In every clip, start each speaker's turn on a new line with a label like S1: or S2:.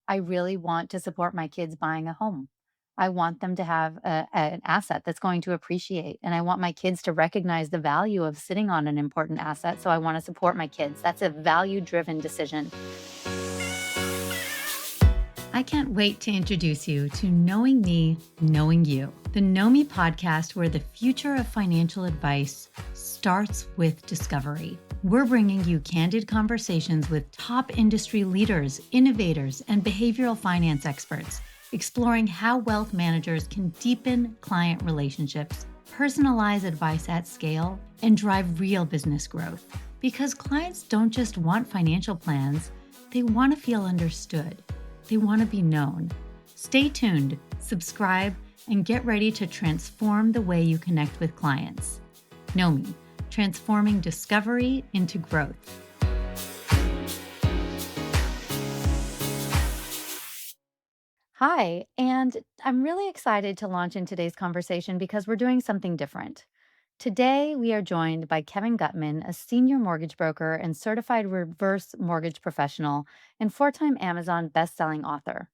S1: I really want to support my kids buying a home. I want them to have an asset that's going to appreciate. And I want my kids to recognize the value of sitting on an important asset. So I want to support my kids. That's a value driven decision. I can't wait to introduce you to Knowing Me, Knowing You, the Know Me podcast where the future of financial advice starts with discovery. We're bringing you candid conversations with top industry leaders, innovators, and behavioral finance experts, exploring how wealth managers can deepen client relationships, personalize advice at scale, and drive real business growth. Because clients don't just want financial plans, they want to feel understood. They want to be known. Stay tuned, subscribe, and get ready to transform the way you connect with clients. Know Me, transforming discovery into growth. Hi, and I'm really excited to launch in today's conversation because we're doing something different. Today, we are joined by Kevin Gutman, a senior mortgage broker and certified reverse mortgage professional and four-time Amazon best-selling author.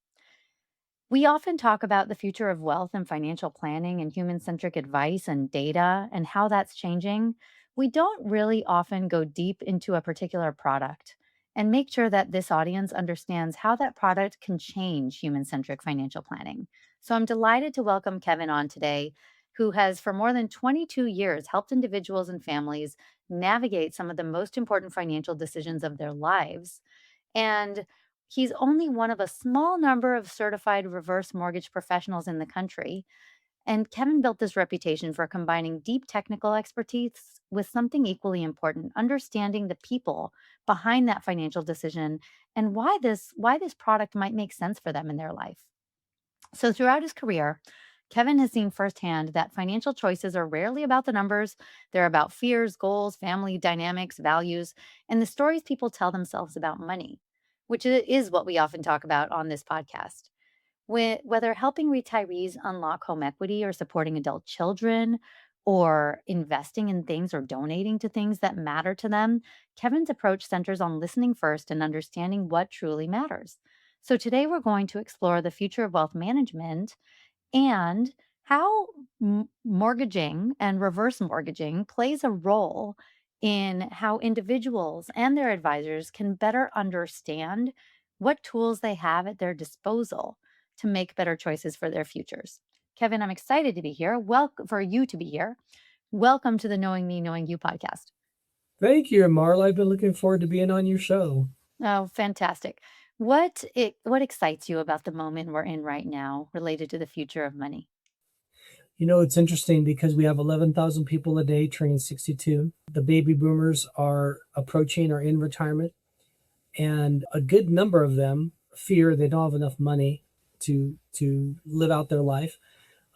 S1: We often talk about the future of wealth and financial planning and human centric advice and data and how that's changing. We don't really often go deep into a particular product and make sure that this audience understands how that product can change human centric financial planning. So I'm delighted to welcome Kevin on today, who has for more than 22 years helped individuals and families navigate some of the most important financial decisions of their lives. And he's only one of a small number of certified reverse mortgage professionals in the country. And Kevin built this reputation for combining deep technical expertise with something equally important, understanding the people behind that financial decision and why this product might make sense for them in their life. So throughout his career, Kevin has seen firsthand that financial choices are rarely about the numbers. They're about fears, goals, family dynamics, values, and the stories people tell themselves about money, which is what we often talk about on this podcast. Whether helping retirees unlock home equity or supporting adult children or investing in things or donating to things that matter to them, Kevin's approach centers on listening first and understanding what truly matters. So today we're going to explore the future of wealth management and how mortgaging and reverse mortgaging plays a role in how individuals and their advisors can better understand what tools they have at their disposal to make better choices for their futures. Kevin, I'm excited to be here. Welcome for you to be here. Welcome to the Knowing Me, Knowing You podcast.
S2: Thank you, Marla. I've been looking forward to being on your show.
S1: Oh, fantastic. What excites you about the moment we're in right now related to the future of money?
S2: You know, it's interesting because we have 11,000 people a day turning 62. The baby boomers are approaching or in retirement, and a good number of them fear they don't have enough money to live out their life.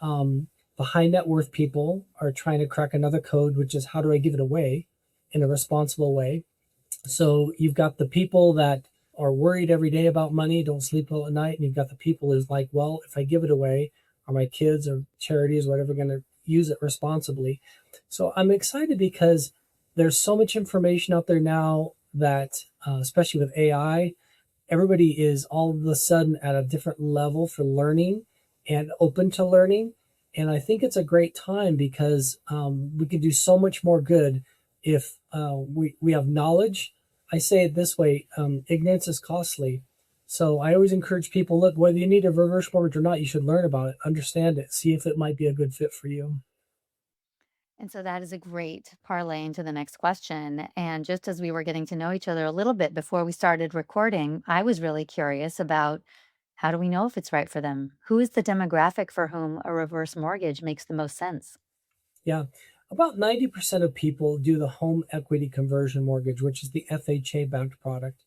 S2: The high net worth people are trying to crack another code, which is how do I give it away in a responsible way? So you've got the people that are worried every day about money, don't sleep well at night, and you've got the people who's like, well, if I give it away, are my kids or charities, whatever, going to use it responsibly? So I'm excited because there's so much information out there now that, especially with AI, everybody is all of a sudden at a different level for learning and open to learning. And I think it's a great time because we can do so much more good if we have knowledge. I say it this way, ignorance is costly. So I always encourage people, look, whether you need a reverse mortgage or not, you should learn about it, understand it, see if it might be a good fit for you.
S1: And so that is a great parlay into the next question. And just as we were getting to know each other a little bit before we started recording, I was really curious about how do we know if it's right for them? Who is the demographic for whom a reverse mortgage makes the most sense?
S2: Yeah. About 90% of people do the home equity conversion mortgage, which is the FHA backed product.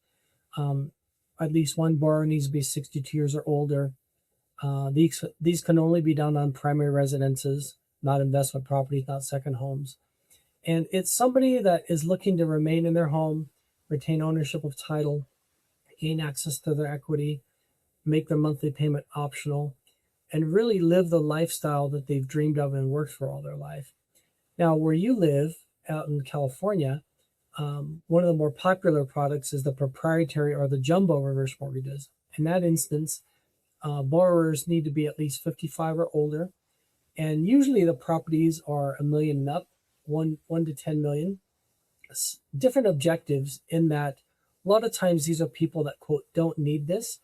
S2: Um, at least one borrower needs to be 62 years or older. These can only be done on primary residences, not investment properties, not second homes. And it's somebody that is looking to remain in their home, retain ownership of title, gain access to their equity, make their monthly payment optional, and really live the lifestyle that they've dreamed of and worked for all their life. Now, where you live out in California, one of the more popular products is the proprietary or the jumbo reverse mortgages. In that instance, borrowers need to be at least 55 or older, and usually the properties are a million and up, one to 10 million. Different objectives in that a lot of times these are people that quote don't need this,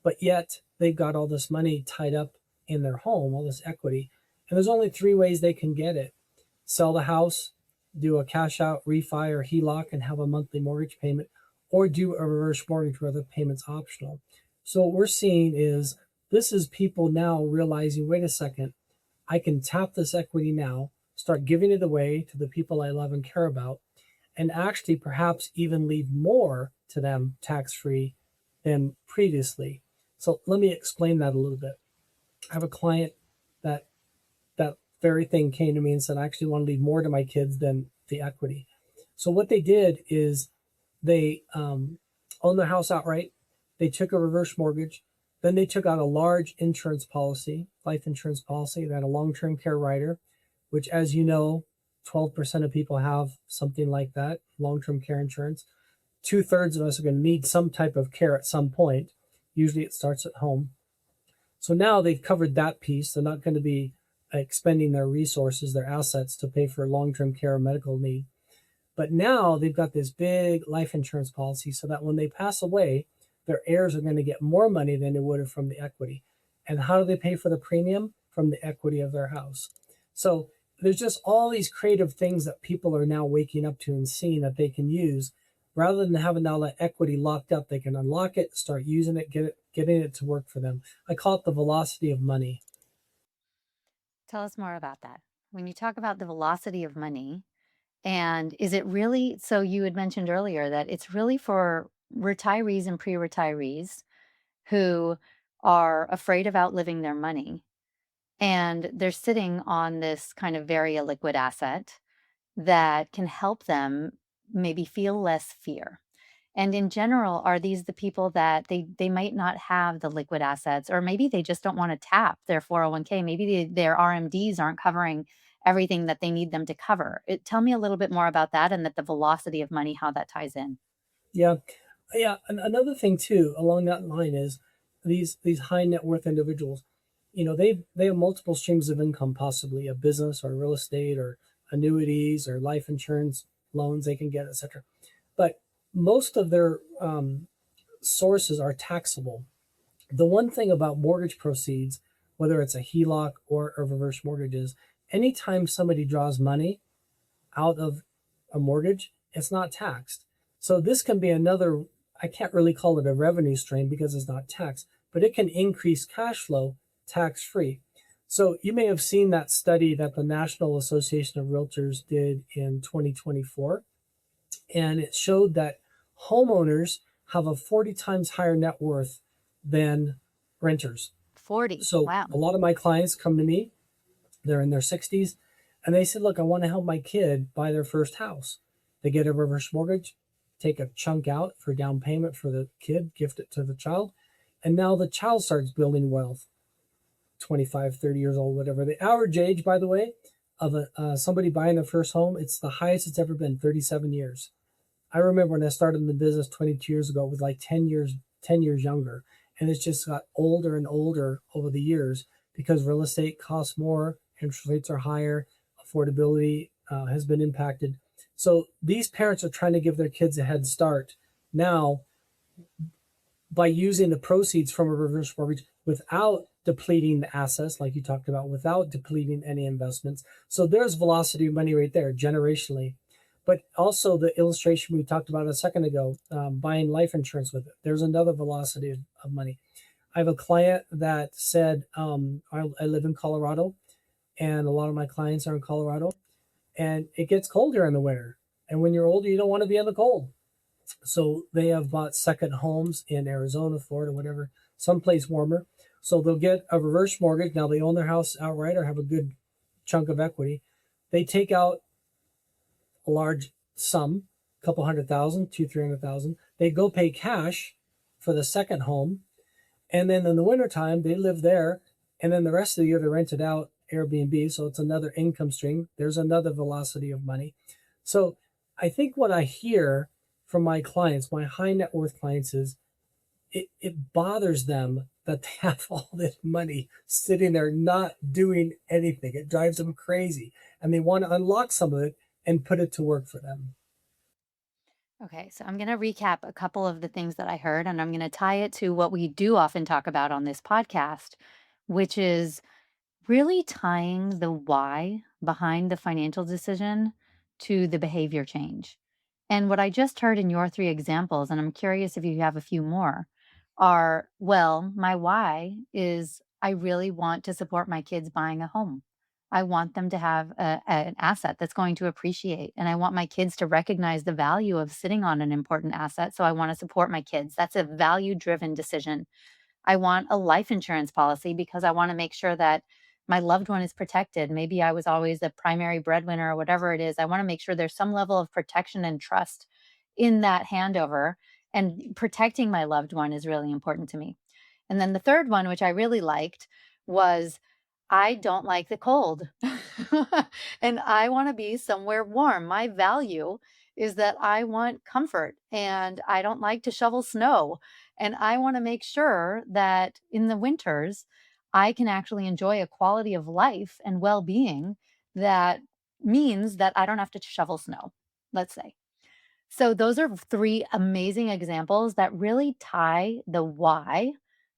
S2: but yet they've got all this money tied up in their home, all this equity, and there's only three ways they can get it: sell the house, do a cash out refi or HELOC and have a monthly mortgage payment, or do a reverse mortgage where the payment's optional. So what we're seeing is this is people now realizing, wait a second, I can tap this equity now, start giving it away to the people I love and care about, and actually perhaps even leave more to them tax free than previously. So let me explain that a little bit. I have a client that that very thing came to me and said, I actually want to leave more to my kids than the equity. So what they did is they owned their house outright. They took a reverse mortgage. Then they took out a large insurance policy, life insurance policy. They had a long-term care rider, which, as you know, 12% of people have something like that, long-term care insurance. Two-thirds of us are going to need some type of care at some point. Usually it starts at home. So now they've covered that piece. They're not going to be expending their resources, their assets to pay for long-term care or medical need. But now they've got this big life insurance policy so that when they pass away, their heirs are going to get more money than they would have from the equity. And how do they pay for the premium? From the equity of their house. So there's just all these creative things that people are now waking up to and seeing that they can use. Rather than having all that equity locked up, they can unlock it, start using it, getting it to work for them. I call it the velocity of money.
S1: Tell us more about that. When you talk about the velocity of money, and is it really, so you had mentioned earlier that it's really for retirees and pre-retirees who are afraid of outliving their money, and they're sitting on this kind of very illiquid asset that can help them maybe feel less fear. And in general, are these the people that they might not have the liquid assets, or maybe they just don't want to tap their 401k? Maybe their RMDs aren't covering everything that they need them to cover. Tell me a little bit more about that, and that the velocity of money, how that ties in.
S2: Yeah, yeah. Another thing too along that line is these high net worth individuals. They have multiple streams of income, possibly a business or real estate or annuities or life insurance loans they can get, etc. But most of their sources are taxable. The one thing about mortgage proceeds, whether it's a HELOC or a reverse mortgage, is anytime somebody draws money out of a mortgage, it's not taxed. So this can be another, I can't really call it a revenue stream because it's not taxed, but it can increase cash flow tax free. So you may have seen that study that the National Association of Realtors did in 2024, and it showed that homeowners have a 40 times higher net worth than renters.
S1: 40.
S2: So
S1: Wow.
S2: a lot of my clients come to me, they're in their 60s, and they said, look, I want to help my kid buy their first house. They get a reverse mortgage, take a chunk out for down payment for the kid, gift it to the child, and now the child starts building wealth. 25, 30 years old, whatever. The average age, by the way, of somebody buying their first home, it's the highest it's ever been, 37 years. I remember when I started in the business 22 years ago, it was like 10 years younger. And it's just got older and older over the years because real estate costs more, interest rates are higher, affordability has been impacted. So these parents are trying to give their kids a head start now by using the proceeds from a reverse mortgage without depleting the assets, like you talked about, without depleting any investments. So there's velocity of money right there, generationally. But also the illustration we talked about a second ago, buying life insurance with it. There's another velocity of money. I have a client that said, I live in Colorado, and a lot of my clients are in Colorado, and it gets colder in the winter. And when you're older, you don't want to be in the cold. So they have bought second homes in Arizona, Florida, whatever, someplace warmer. So they'll get a reverse mortgage. Now they own their house outright or have a good chunk of equity. They take out a large sum, a couple 100,000, 300,000. They go pay cash for the second home. And then in the wintertime, they live there. And then the rest of the year, they rent it out Airbnb. So it's another income stream. There's another velocity of money. So I think what I hear from my clients, my high net worth clients, is it bothers them that they have all this money sitting there not doing anything. It drives them crazy, and they want to unlock some of it and put it to work for them.
S1: Okay, so I'm going to recap a couple of the things that I heard, and I'm going to tie it to what we do often talk about on this podcast, which is really tying the why behind the financial decision to the behavior change. And what I just heard in your three examples, and I'm curious if you have a few more, are well, my why is I really want to support my kids buying a home. I want them to have an asset that's going to appreciate. And I want my kids to recognize the value of sitting on an important asset. So I want to support my kids. That's a value driven decision. I want a life insurance policy because I want to make sure that my loved one is protected. Maybe I was always the primary breadwinner or whatever it is. I want to make sure there's some level of protection and trust in that handover. And protecting my loved one is really important to me. And then the third one, which I really liked, was I don't like the cold. And I want to be somewhere warm. My value is that I want comfort and I don't like to shovel snow. And I want to make sure that in the winters, I can actually enjoy a quality of life and well being that means that I don't have to shovel snow, let's say. So, those are three amazing examples that really tie the why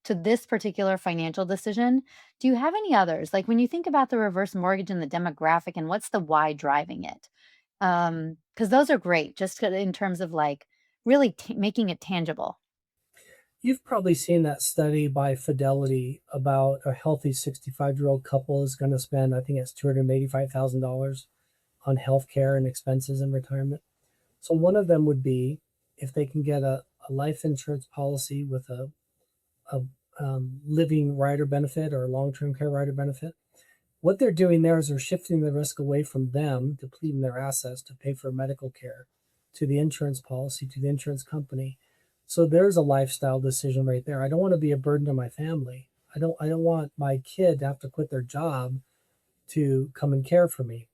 S1: to this particular financial decision. Do you have any others? Like when you think about the reverse mortgage and the demographic and what's the why driving it? Because those are great just in terms of like really making it tangible.
S2: You've probably seen that study by Fidelity about a healthy 65-year-old couple is going to spend, I think it's $285,000 on health care and expenses in retirement. So one of them would be if they can get a life insurance policy with a living rider benefit or a long-term care rider benefit. What they're doing there is they're shifting the risk away from them, depleting their assets to pay for medical care, to the insurance policy, to the insurance company. So there's a lifestyle decision right there. I don't want to be a burden to my family. I don't want my kid to have to quit their job to come and care for me.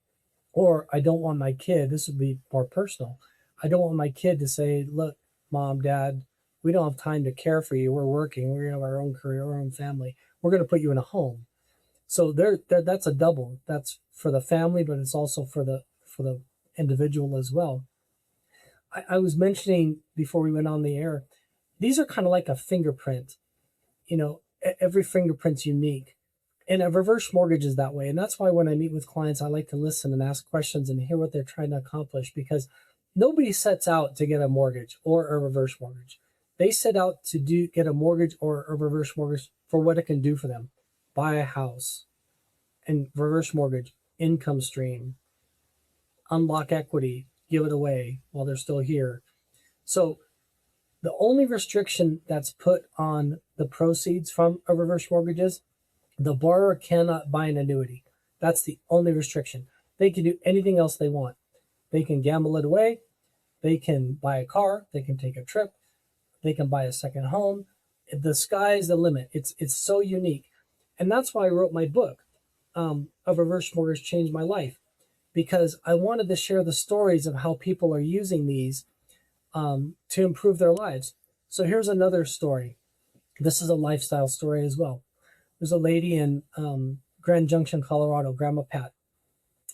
S2: Or I don't want my kid, this would be more personal. I don't want my kid to say, look, mom, dad, we don't have time to care for you. We're working. We're going to have our own career, our own family. We're going to put you in a home. So that's a double. That's for the family, but it's also for the individual as well. I was mentioning before we went on the air, these are kind of like a fingerprint. Every fingerprint's unique. And a reverse mortgage is that way. And that's why when I meet with clients, I like to listen and ask questions and hear what they're trying to accomplish, because nobody sets out to get a mortgage or a reverse mortgage. They set out to get a mortgage or a reverse mortgage for what it can do for them. Buy a house and reverse mortgage, income stream, unlock equity, give it away while they're still here. So the only restriction that's put on the proceeds from a reverse mortgage is the borrower cannot buy an annuity. That's the only restriction. They can do anything else they want. They can gamble it away. They can buy a car. They can take a trip. They can buy a second home. The sky's the limit. It's so unique. And that's why I wrote my book, A Reverse Mortgage Changed My Life, because I wanted to share the stories of how people are using these to improve their lives. So here's another story. This is a lifestyle story as well. There's a lady in Grand Junction, Colorado, Grandma Pat.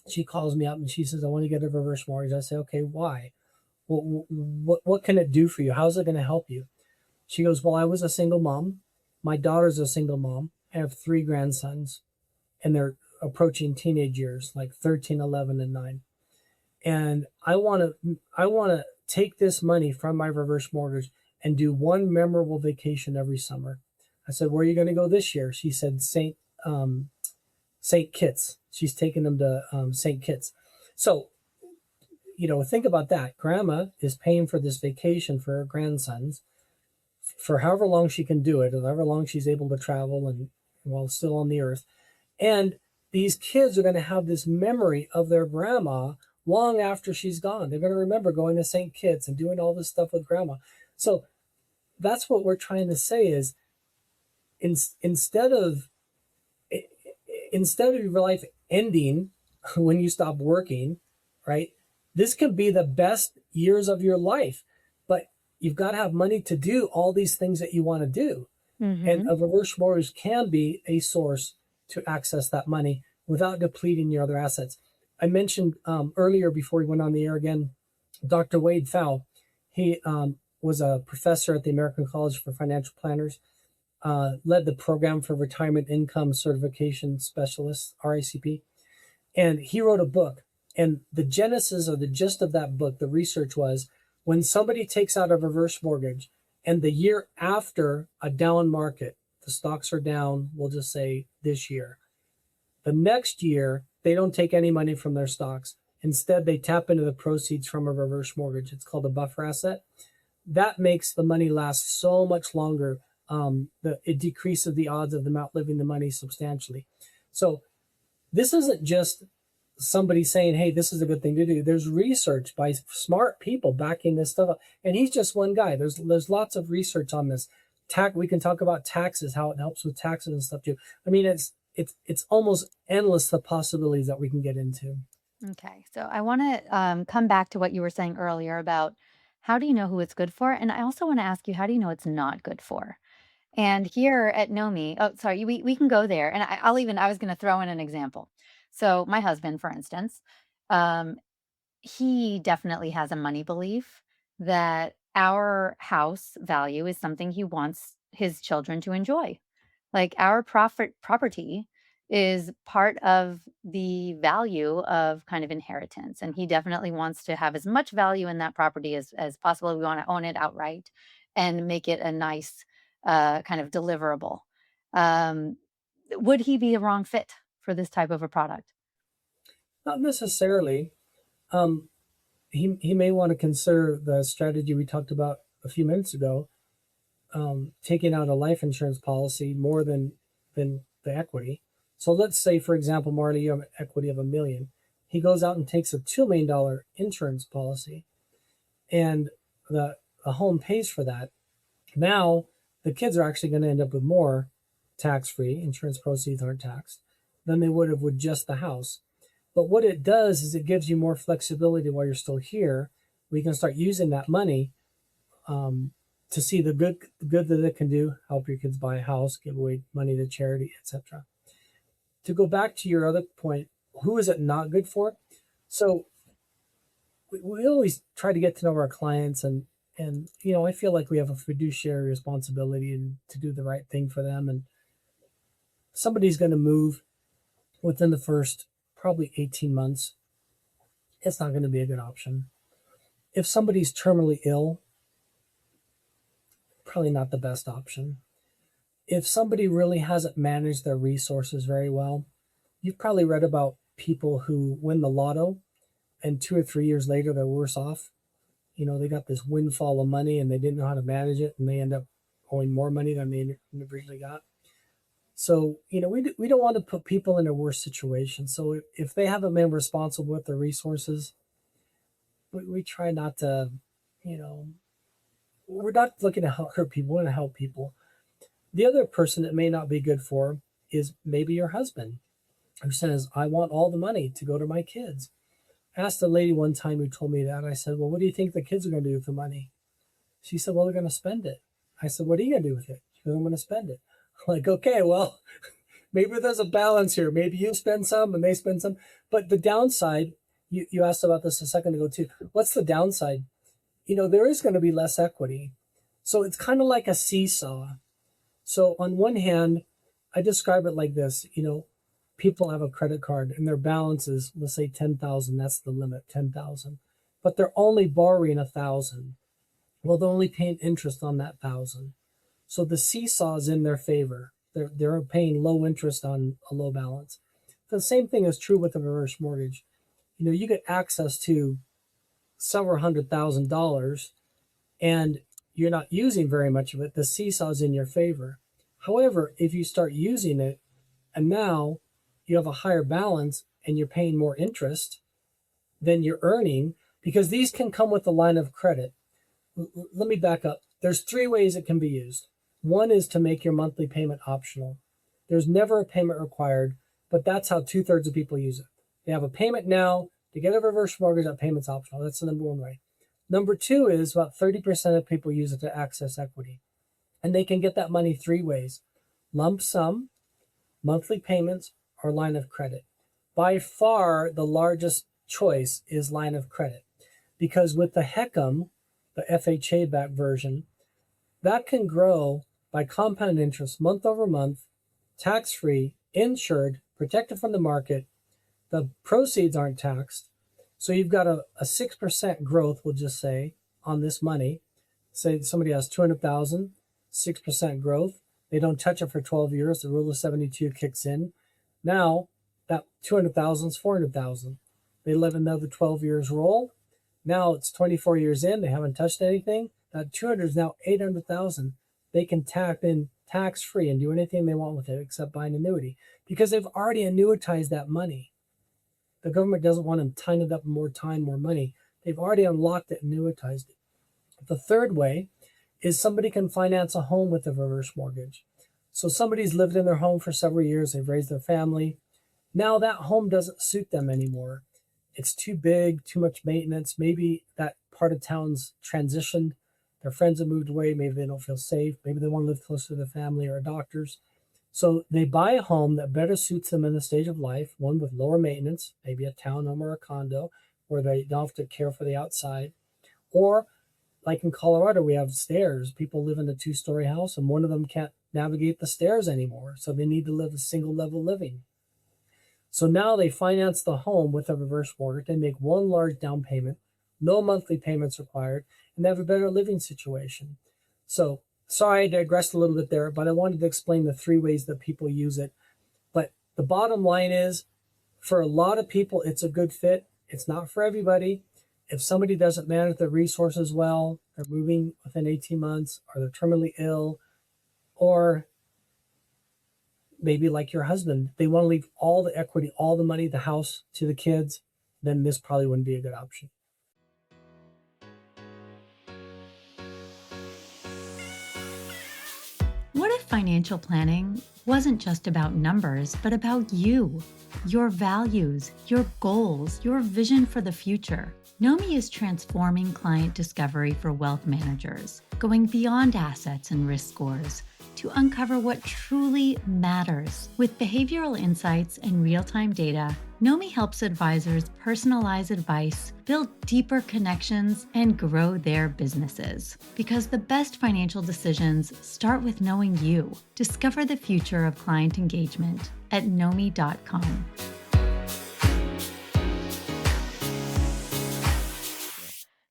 S2: She calls me up and she says, I want to get a reverse mortgage. I say, okay, why? What can it do for you? How's it going to help you? She goes, well, I was a single mom. My daughter's a single mom. I have 3 grandsons, and they're approaching teenage years, like 13, 11, and 9. And I want to take this money from my reverse mortgage and do one memorable vacation every summer. I said, where are you going to go this year? She said, St. Kitts. She's taking them to St. Kitts. So, think about that. Grandma is paying for this vacation for her grandsons for however long she can do it, or however long she's able to travel and while still on the earth. And these kids are going to have this memory of their grandma long after she's gone. They're going to remember going to St. Kitts and doing all this stuff with grandma. So that's what we're trying to say is instead of your life ending when you stop working, right? This could be the best years of your life, but you've got to have money to do all these things that you want to do. And
S1: Mhm.
S2: a reverse mortgage can be a source to access that money without depleting your other assets. I mentioned earlier before we went on the air again, Dr. Wade Fowl. He was a professor at the American College for Financial Planners, led the program for Retirement Income Certification Specialists, RACP, and he wrote a book. And the genesis or the gist of that book, the research was when somebody takes out a reverse mortgage and the year after a down market, the stocks are down, we'll just say this year, the next year, they don't take any money from their stocks. Instead, they tap into the proceeds from a reverse mortgage. It's called a buffer asset. That makes the money last so much longer. It decreases the odds of them outliving the money substantially. So this isn't just somebody saying, hey, this is a good thing to do. There's research by smart people backing this stuff up. And he's just one guy. There's lots of research on this. We can talk about taxes, how it helps with taxes and stuff too. I mean, it's almost endless the possibilities that we can get into.
S1: Okay. So I want to come back to what you were saying earlier about how do you know who it's good for? And I also want to ask you, how do you know it's not good for? And here at Nomi, oh, sorry, we can go there. And I was going to throw in an example. So my husband, for instance, um, he definitely has a money belief that our house value is something he wants his children to enjoy. Like our profit property is part of the value of kind of inheritance. And he definitely wants to have as much value in that property as possible. We want to own it outright and make it a nice kind of deliverable. Um, would he be a wrong fit for this type of a product?
S2: Not necessarily. Um, he may want to consider the strategy we talked about a few minutes ago, taking out a life insurance policy more than the equity. So let's say, for example, Marley, you have an equity of 1 million. He goes out and takes a $2 million insurance policy, and the home pays for that. Now the kids are actually going to end up with more tax-free insurance proceeds aren't taxed than they would have with just the house. But what it does is it gives you more flexibility while you're still here. We can start using that money um, to see the good that it can do, help your kids buy a house, give away money to charity, etc. To go back to your other point, who is it not good for? So we always try to get to know our clients, and I feel like we have a fiduciary responsibility to do the right thing for them. And somebody's going to move within the first probably 18 months. It's not going to be a good option. If somebody's terminally ill, probably not the best option. If somebody really hasn't managed their resources very well, you've probably read about people who win the lotto and 2 or 3 years later they're worse off. They got this windfall of money and they didn't know how to manage it and they end up owing more money than they originally got. So, we don't want to put people in a worse situation. So if they haven't been responsible with their resources, we try not to, you know, we're not looking to hurt people, we want to help people. The other person that may not be good for is maybe your husband who says, I want all the money to go to my kids. I asked a lady one time who told me that. I said, well, what do you think the kids are going to do with the money? She said, well, they're going to spend it. I said, what are you going to do with it? She goes, I'm going to spend it. I'm like, okay, well, maybe there's a balance here. Maybe you spend some and they spend some. But the downside, you asked about this a second ago too. What's the downside? There is going to be less equity. So it's kind of like a seesaw. So on one hand, I describe it like this, people have a credit card and their balance is, let's say 10,000, that's the limit, 10,000. But they're only borrowing 1,000. Well, they're only paying interest on that 1,000. So the seesaw is in their favor. They're paying low interest on a low balance. The same thing is true with a reverse mortgage. You get access to several $100,000 and you're not using very much of it. The seesaw is in your favor. However, if you start using it and now you have a higher balance and you're paying more interest than you're earning, because these can come with a line of credit. Let me back up. There's 3 ways it can be used. One is to make your monthly payment optional. There's never a payment required, but that's how 2/3 of people use it. They have a payment now. To get a reverse mortgage, that payment's optional. That's the number one way. Number two is about 30% of people use it to access equity. And they can get that money three ways: lump sum, monthly payments, or line of credit. By far, the largest choice is line of credit because with the HECM, the FHA backed version, that can grow by compound interest month over month, tax free, insured, protected from the market. The proceeds aren't taxed. So you've got a 6% growth, we'll just say, on this money. Say somebody has 200,000, 6% growth. They don't touch it for 12 years. The rule of 72 kicks in. Now that 200,000 is 400,000. They let another 12 years roll. Now it's 24 years in. They haven't touched anything. That 200 is now 800,000. They can tap in tax free and do anything they want with it except buy an annuity because they've already annuitized that money. The government doesn't want them tying it up more time, more money. They've already unlocked it, annuitized it. The third way is somebody can finance a home with a reverse mortgage. So somebody's lived in their home for several years, they've raised their family. Now that home doesn't suit them anymore. It's too big, too much maintenance. Maybe that part of town's transitioned. Their friends have moved away. Maybe they don't feel safe. Maybe they want to live closer to their family or doctors. So they buy a home that better suits them in the stage of life, one with lower maintenance, maybe a townhome or a condo, where they don't have to care for the outside. Or, like in Colorado, we have stairs. People live in a two-story house, and one of them can't navigate the stairs anymore, so they need to live a single-level living. So now they finance the home with a reverse mortgage. They make one large down payment, no monthly payments required, and they have a better living situation. So sorry, I digressed a little bit there, but I wanted to explain the three ways that people use it. But the bottom line is, for a lot of people, it's a good fit. It's not for everybody. If somebody doesn't manage their resources well, they're moving within 18 months, or they're terminally ill, or maybe like your husband, they want to leave all the equity, all the money, the house to the kids, then this probably wouldn't be a good option.
S1: What if financial planning wasn't just about numbers, but about you, your values, your goals, your vision for the future? Nomi is transforming client discovery for wealth managers, going beyond assets and risk scores to uncover what truly matters. With behavioral insights and real-time data, Nomi helps advisors personalize advice, build deeper connections, and grow their businesses. Because the best financial decisions start with knowing you. Discover the future of client engagement at nomi.com.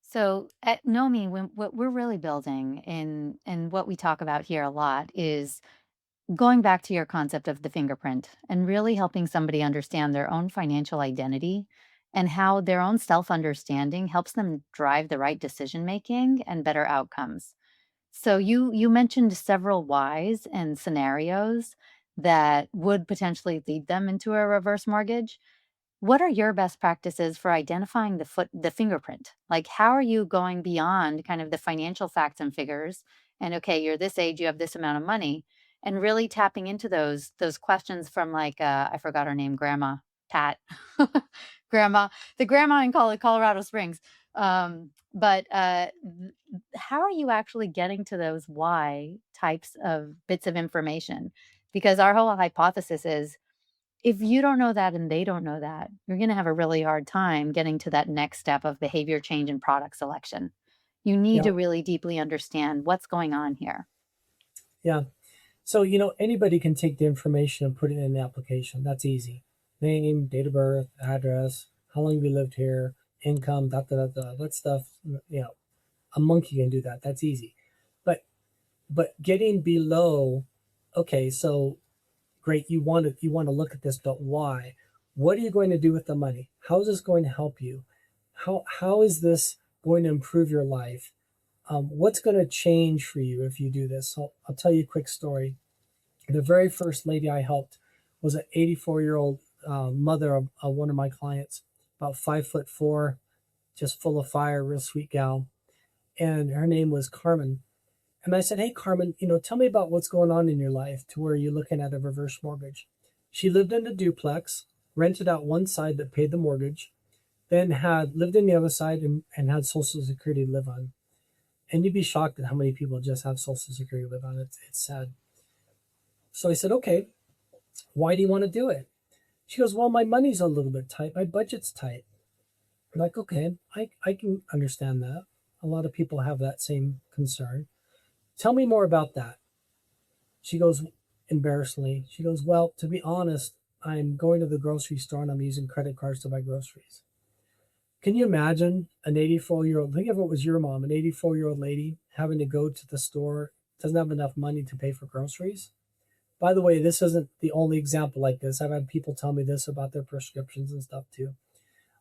S1: So at Nomi, what we're really building and what we talk about here a lot is going back to your concept of the fingerprint and really helping somebody understand their own financial identity and how their own self-understanding helps them drive the right decision making and better outcomes. So you mentioned several whys and scenarios that would potentially lead them into a reverse mortgage. What are your best practices for identifying the fingerprint? Like, how are you going beyond kind of the financial facts and figures and, okay, you're this age, you have this amount of money, and really tapping into those questions from like, I forgot her name, Grandma Pat, Grandma, the grandma in Colorado Springs. But how are you actually getting to those why types of bits of information? Because our whole hypothesis is if you don't know that and they don't know that, you're gonna have a really hard time getting to that next step of behavior change and product selection. You need
S2: Yeah,
S1: to really deeply understand what's going on here.
S2: yeah. So, anybody can take the information and put it in the application. That's easy. Name, date of birth, address, how long we lived here, income, da da da da. That stuff, a monkey can do that. That's easy. But getting below, okay, so great, you want to look at this, but why? What are you going to do with the money? How is this going to help you? How is this going to improve your life? What's going to change for you if you do this? So I'll tell you a quick story. The very first lady I helped was an 84-year-old mother of one of my clients, about 5'4", just full of fire, real sweet gal, and her name was Carmen. And I said, "Hey, Carmen, tell me about what's going on in your life to where you're looking at a reverse mortgage." She lived in a duplex, rented out one side that paid the mortgage. then had lived in the other side and had Social Security to live on. And you'd be shocked at how many people just have Social Security to live on. It's sad. So I said, okay, why do you want to do it? She goes, well, my money's a little bit tight. My budget's tight. I'm like, okay, I can understand that. A lot of people have that same concern. Tell me more about that. She goes, embarrassingly, she goes, well, to be honest, I'm going to the grocery store and I'm using credit cards to buy groceries. Can you imagine an 84-year-old, think if it was your mom, an 84-year-old lady having to go to the store, doesn't have enough money to pay for groceries? By the way, this isn't the only example like this. I've had people tell me this about their prescriptions and stuff too.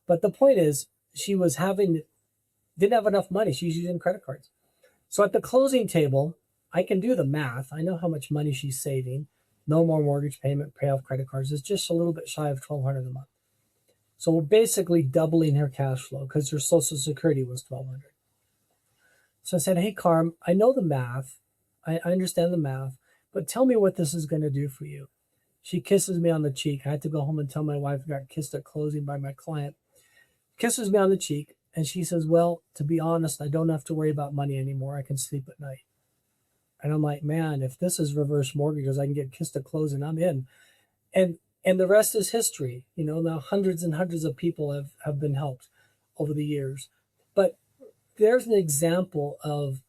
S2: But the point is, she was having, didn't have enough money. She's using credit cards. So at the closing table, I can do the math. I know how much money she's saving. No more mortgage payment, pay off credit cards. It's just a little bit shy of $1,200 a month. So we're basically doubling her cash flow because her Social Security was $1,200. So I said, hey, Carm, I know the math. I understand the math, but tell me what this is going to do for you. She kisses me on the cheek. I had to go home and tell my wife I got kissed at closing by my client. Kisses me on the cheek, and she says, well, to be honest, I don't have to worry about money anymore. I can sleep at night. And I'm like, man, if this is reverse mortgages, I can get kissed at closing, I'm in. And the rest is history. You know, now hundreds and hundreds of people have been helped over the years. But there's an example of,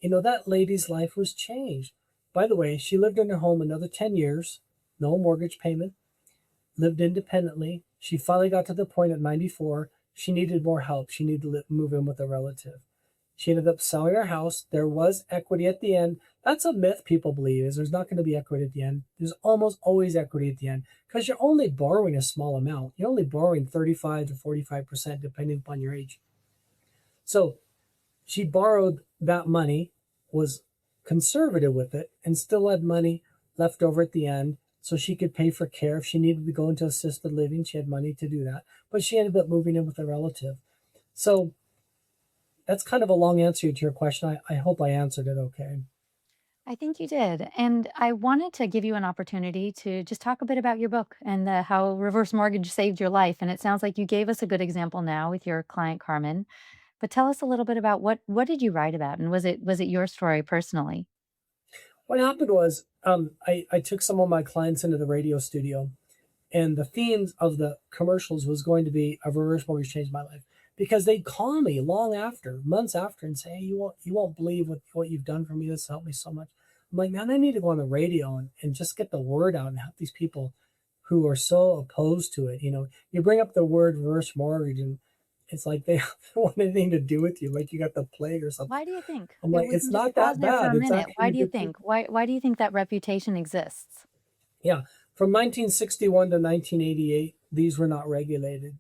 S2: that lady's life was changed. By the way, she lived in her home another 10 years, no mortgage payment, lived independently. She finally got to the point at 94, she needed more help. She needed to move in with a relative. She ended up selling her house. There was equity at the end. That's a myth people believe, is there's not going to be equity at the end. There's almost always equity at the end because you're only borrowing a small amount. You're only borrowing 35 to 45% depending upon your age. So she borrowed that money, was conservative with it, and still had money left over at the end so she could pay for care. If she needed to go into assisted living, she had money to do that. But she ended up moving in with a relative. So that's kind of a long answer to your question. I hope I answered it okay.
S1: I think you did. And I wanted to give you an opportunity to just talk a bit about your book and how reverse mortgage saved your life. And it sounds like you gave us a good example now with your client Carmen. But tell us a little bit about what did you write about, and was it your story personally?
S2: What happened was I took some of my clients into the radio studio, and the themes of the commercials was going to be a reverse mortgage changed my life because they'd call me long after, months after, and say, hey, you won't believe what you've done for me. This helped me so much. I'm like, man, I need to go on the radio and just get the word out and help these people who are so opposed to it. You bring up the word reverse mortgage and it's like they don't want anything to do with you, like you got the plague or something.
S1: Why do you think?
S2: I'm
S1: Yeah,
S2: like,
S1: we
S2: it's
S1: can just
S2: not
S1: pause
S2: that
S1: there for
S2: bad.
S1: a
S2: It's
S1: minute. Why
S2: actually
S1: do you
S2: good.
S1: think? Why do you think that reputation exists?
S2: Yeah. From 1961 to 1988, these were not regulated.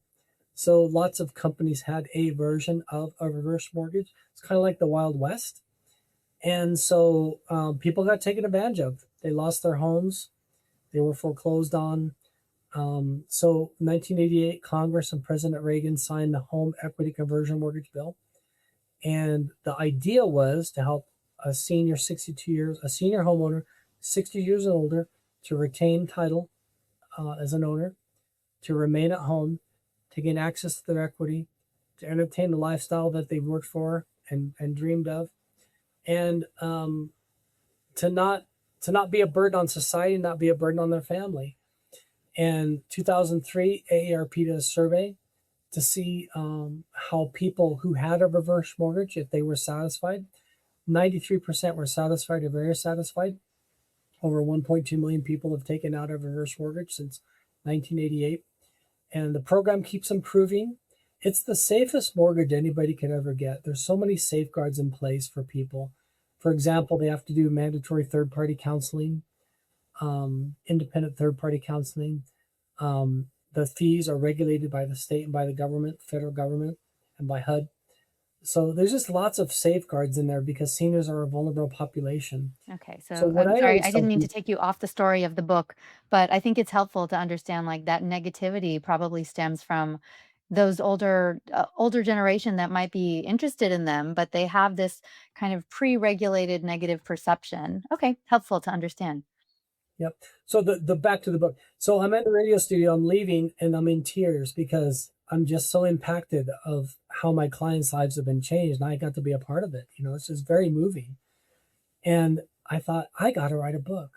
S2: So lots of companies had a version of a reverse mortgage. It's kind of like the Wild West. And so people got taken advantage of. They lost their homes. They were foreclosed on. So 1988, Congress and President Reagan signed the Home Equity Conversion Mortgage Bill. And the idea was to help a senior 62 years, a senior homeowner 60 years and older to retain title as an owner, to remain at home, to gain access to their equity, to entertain the lifestyle that they've worked for and dreamed of, and to not be a burden on society, not be a burden on their family. And 2003, AARP did a survey to see how people who had a reverse mortgage, if they were satisfied, 93% were satisfied or very satisfied. Over 1.2 million people have taken out a reverse mortgage since 1988. And the program keeps improving. It's the safest mortgage anybody could ever get. There's so many safeguards in place for people. For example, they have to do mandatory third-party counseling, independent third-party counseling. The fees are regulated by the state and by the government, federal government, and by HUD. So there's just lots of safeguards in there because seniors are a vulnerable population.
S1: Okay,
S2: So
S1: so
S2: what
S1: I'm
S2: I
S1: sorry,
S2: always
S1: I
S2: tell
S1: didn't mean to
S2: people,
S1: take you off the story of the book, but I think it's helpful to understand like that negativity probably stems from those older generation that might be interested in them, but they have this kind of pre-regulated negative perception. Okay, helpful to understand.
S2: yep. So the back to the book. So I'm at the radio studio. I'm leaving, and I'm in tears because I'm just so impacted of how my clients' lives have been changed, and I got to be a part of it. It's just very moving. And I thought, I got to write a book.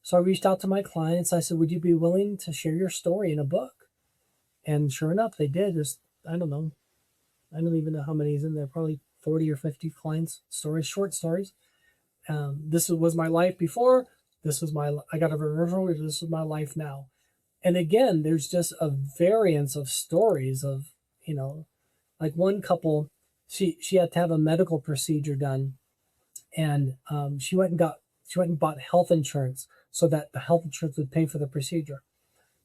S2: So I reached out to my clients. I said, would you be willing to share your story in a book? And sure enough, they did. There's, I don't know, I don't even know how many is in there, probably 40 or 50 clients, stories, short stories. This was my life before. I got a reversal. This is my life now. And again, there's just a variance of stories of, you know, like one couple, she had to have a medical procedure done, and she went and bought health insurance so that the health insurance would pay for the procedure.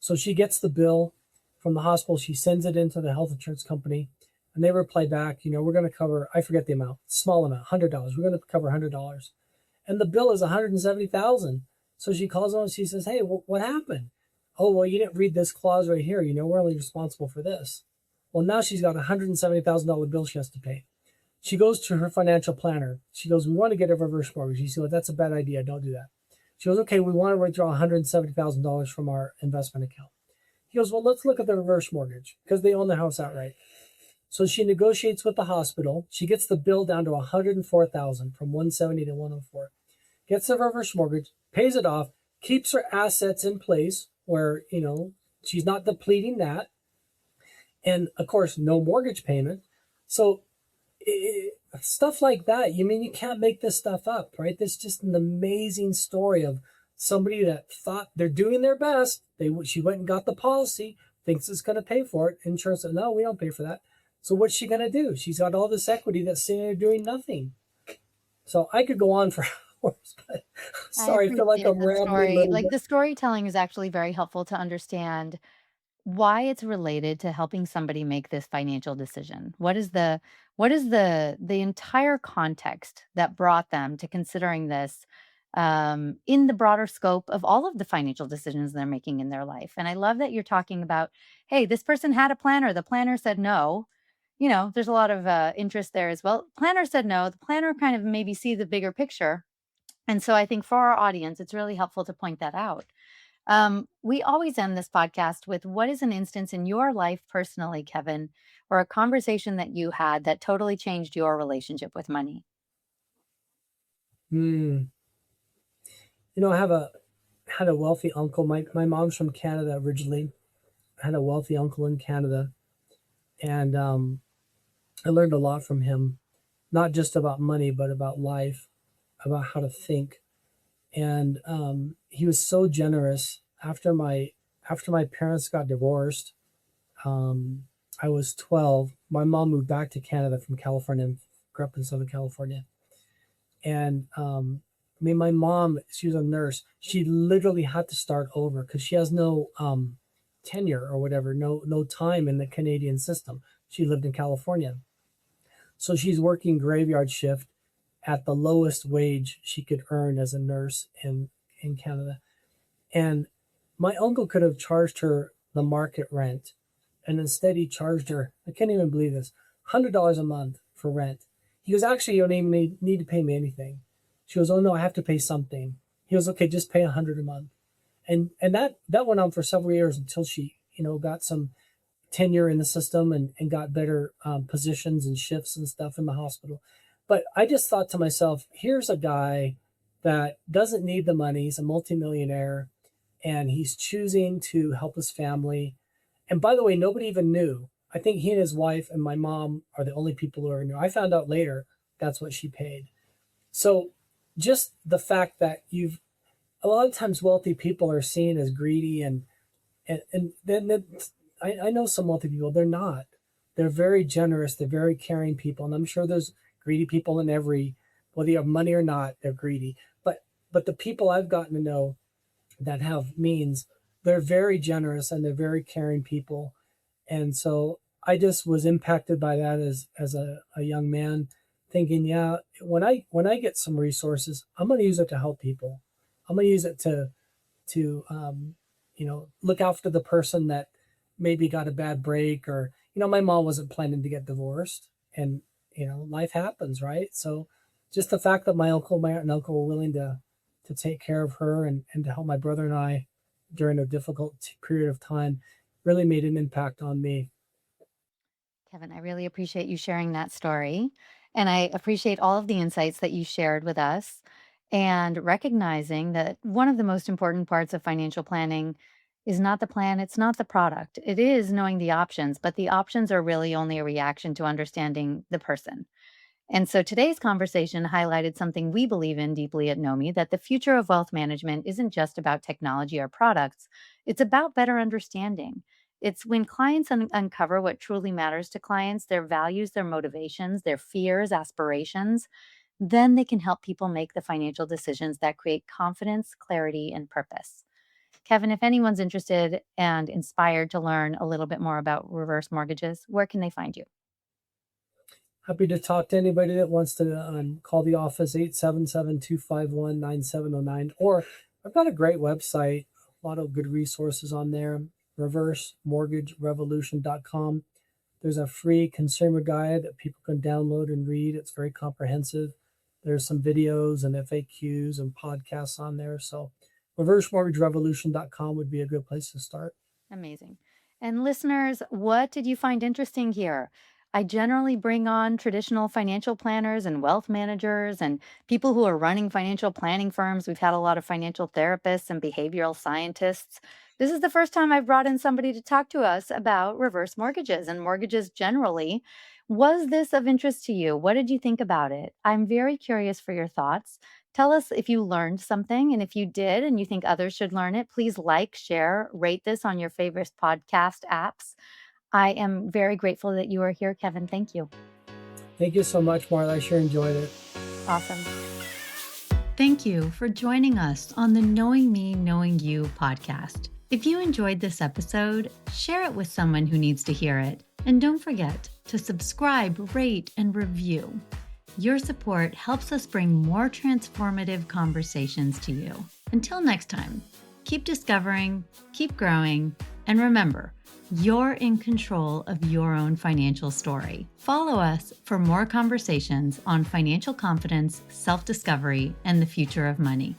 S2: So she gets the bill from the hospital, she sends it into the health insurance company, and they reply back, we're going to cover, I forget the amount, small amount, $100. We're going to cover $100, and the bill is 170,000. So she calls on and she says, "Hey, what happened?" "Oh, well, you didn't read this clause right here. We're only responsible for this." Well, now she's got a $170,000 bill she has to pay. She goes to her financial planner. She goes, "We want to get a reverse mortgage." He said, "Well, that's a bad idea. Don't do that." She goes, "Okay, we want to withdraw $170,000 from our investment account." He goes, "Well, let's look at the reverse mortgage because they own the house outright." So she negotiates with the hospital. She gets the bill down to 104,000 from 170 to 104. Gets the reverse mortgage, pays it off, keeps her assets in place where, she's not depleting that. And of course, no mortgage payment. So stuff like that, you can't make this stuff up, right? This is just an amazing story of somebody that thought they're doing their best. She went and got the policy, thinks it's going to pay for it. Insurance said, "No, we don't pay for that." So what's she going to do? She's got all this equity that's sitting there doing nothing. So I could go on for hours, but
S1: I
S2: sorry, I feel like
S1: appreciate
S2: I'm
S1: that
S2: rambling a
S1: story.
S2: little
S1: Like,
S2: bit.
S1: the storytelling is actually very helpful to understand why it's related to helping somebody make this financial decision. What is the entire context that brought them to considering this, in the broader scope of all of the financial decisions they're making in their life? And I love that you're talking about, hey, this person had a planner. The planner said no. There's a lot of interest there as well. Planner said no. The planner kind of maybe see the bigger picture. And so I think for our audience, it's really helpful to point that out. We always end this podcast with, what is an instance in your life personally, Kevin, or a conversation that you had that totally changed your relationship with money?
S2: Hmm. I had a wealthy uncle. My mom's from Canada originally. I had a wealthy uncle in Canada, and I learned a lot from him, not just about money, but about life, about how to think. And he was so generous. After my parents got divorced, um, I was 12. My mom moved back to Canada from California, and grew up in Southern California. And my mom, she was a nurse. She literally had to start over because she has no tenure or whatever, no time in the Canadian system. She lived in California, so she's working graveyard shift at the lowest wage she could earn as a nurse in Canada. And my uncle could have charged her the market rent, and instead he charged her, I can't even believe this, $100 a month for rent. He goes, "Actually, you don't even need to pay me anything." She goes, "Oh no, I have to pay something." He goes, "Okay, just pay 100 a month." And that went on for several years until she, got some tenure in the system, and got better positions and shifts and stuff in the hospital. But I just thought to myself, here's a guy that doesn't need the money. He's a multimillionaire, and he's choosing to help his family. And by the way, nobody even knew. I think he and his wife and my mom are the only people who ever knew. I found out later that's what she paid. So just the fact that a lot of times wealthy people are seen as greedy, and then I know some wealthy people, they're not. They're very generous, they're very caring people, and I'm sure there's greedy people in whether you have money or not, they're greedy. But the people I've gotten to know that have means, they're very generous and they're very caring people. And so I just was impacted by that as a young man, thinking, yeah, when I get some resources, I'm going to use it to help people. I'm going to use it to look after the person that maybe got a bad break, or my mom wasn't planning to get divorced, and life happens, right? So just the fact that my aunt and uncle were willing to take care of her, and to help my brother and I during a difficult period of time really made an impact on me.
S1: Kevin, I really appreciate you sharing that story. And I appreciate all of the insights that you shared with us and recognizing that one of the most important parts of financial planning is not the plan, it's not the product. It is knowing the options, but the options are really only a reaction to understanding the person. And so today's conversation highlighted something we believe in deeply at NOMI, that the future of wealth management isn't just about technology or products, it's about better understanding. It's when clients uncover what truly matters to clients, their values, their motivations, their fears, aspirations, then they can help people make the financial decisions that create confidence, clarity, and purpose. Kevin, if anyone's interested and inspired to learn a little bit more about reverse mortgages, where can they find you?
S2: Happy to talk to anybody that wants to call the office 877-251-9709. Or I've got a great website, a lot of good resources on there, reversemortgagerevolution.com. There's a free consumer guide that people can download and read. It's very comprehensive. There's some videos and FAQs and podcasts on there. So reversemortgagerevolution.com would be a good place to start.
S1: Amazing. And listeners, what did you find interesting here? I generally bring on traditional financial planners and wealth managers and people who are running financial planning firms. We've had a lot of financial therapists and behavioral scientists. This is the first time I've brought in somebody to talk to us about reverse mortgages and mortgages generally. Was this of interest to you? What did you think about it? I'm very curious for your thoughts. Tell us if you learned something. And if you did and you think others should learn it, please like, share, rate this on your favorite podcast apps. I am very grateful that you are here, Kevin. Thank you.
S2: Thank you so much, Marla. I sure enjoyed it.
S1: Awesome. Thank you for joining us on the Knowing Me, Knowing You podcast. If you enjoyed this episode, share it with someone who needs to hear it. And don't forget to subscribe, rate, and review. Your support helps us bring more transformative conversations to you. Until next time, keep discovering, keep growing, and remember, you're in control of your own financial story. Follow us for more conversations on financial confidence, self-discovery, and the future of money.